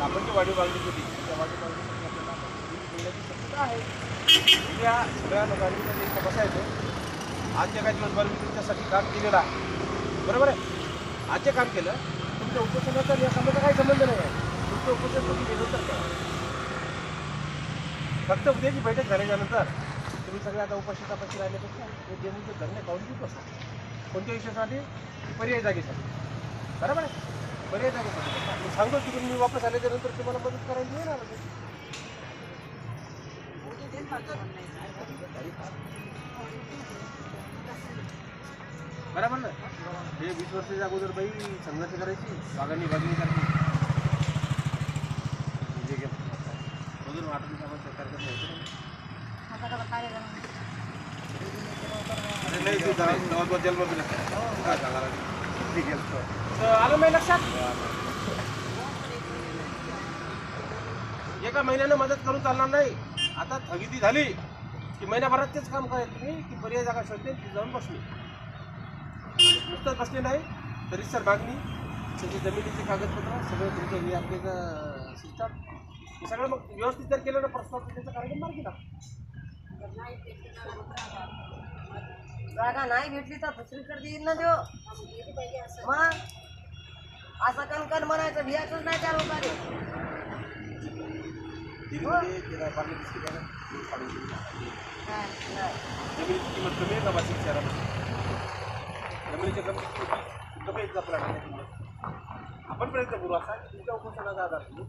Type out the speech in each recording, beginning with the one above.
आपण जी वाढीव मागणी केली त्या वाढीव मागणीसाठी आपल्याला मिळण्याची शक्यता आहे. या सगळ्या लोकांनी म्हणजे इथं बसायचं. आज जे काही दिवसभर मी तुमच्यासाठी काम केलेलं आहे, बरोबर आहे, आज जे काम केलं तुमच्या उपोषणाचा या कामाचा काही संबंध नाही आहे. तुमचं उपोषण तुम्ही गेलं तर करा. फक्त उद्याची बैठक झाल्याच्यानंतर तुम्ही सगळे आता उपोषणापाशी राहिल्यापेक्षा हे डेमोचे धरणे पाहून घेत बसा. कोणत्या विषयासाठी? पर्याय जागेसाठी. बरोबर आहे, पर्याय जागेसाठी. मी सांगतो तिकडून मी वापस आल्याच्यानंतर तुम्हाला मदत करायची आहे ना. बरोबर ना. हे 20 वर्षाच्या अगोदर बाई संघर्ष करायची, बागांनी बागणी करायची. म्हणजे मधून वाटून आपण सरकारकडे न्यायचं. अरे नाही ते गावात जन्म दिला काय सांगायला ठीक आहे. आलं नाही लक्षात. एका महिन्यानं मदत करून चालणार नाही. आता स्थगिती झाली की महिन्याभरात तेच काम करायचं तुम्ही की पर्याय जागा शोधते ती जाऊन बसली. नुसतंच बसले नाही तरी सर मागणी त्याची जमिनीचे कागदपत्र सगळं तुमचं हे आपले सिस्टम हे सगळं मग व्यवस्थित जर केलं ना प्रस्ताव त्याचा कार्यक्रम मार्गी लागतो. जागा नाही भेटली तर दुसरीकडे देईल ना देऊ. मग असं कणकण म्हणायचं भियाचंच नाही त्या लोकांनी. जमिनीची किंमत कमी आहे का वाशिम शहरामध्ये? जमिनीच्या कमी आहेत का प्लॅट? आपण प्रयत्न करू असा की तुमच्या उपोषणाचा आधार घेऊ,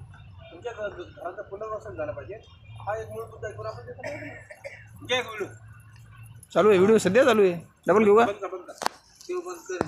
तुमच्या घराचं पुनर्वसन झालं पाहिजे. हा एक मूळ मुद्दा करून आपण व्हिडिओ चालू आहे, व्हिडिओ सध्या चालू आहे. डबल घेऊ का? बंद कर.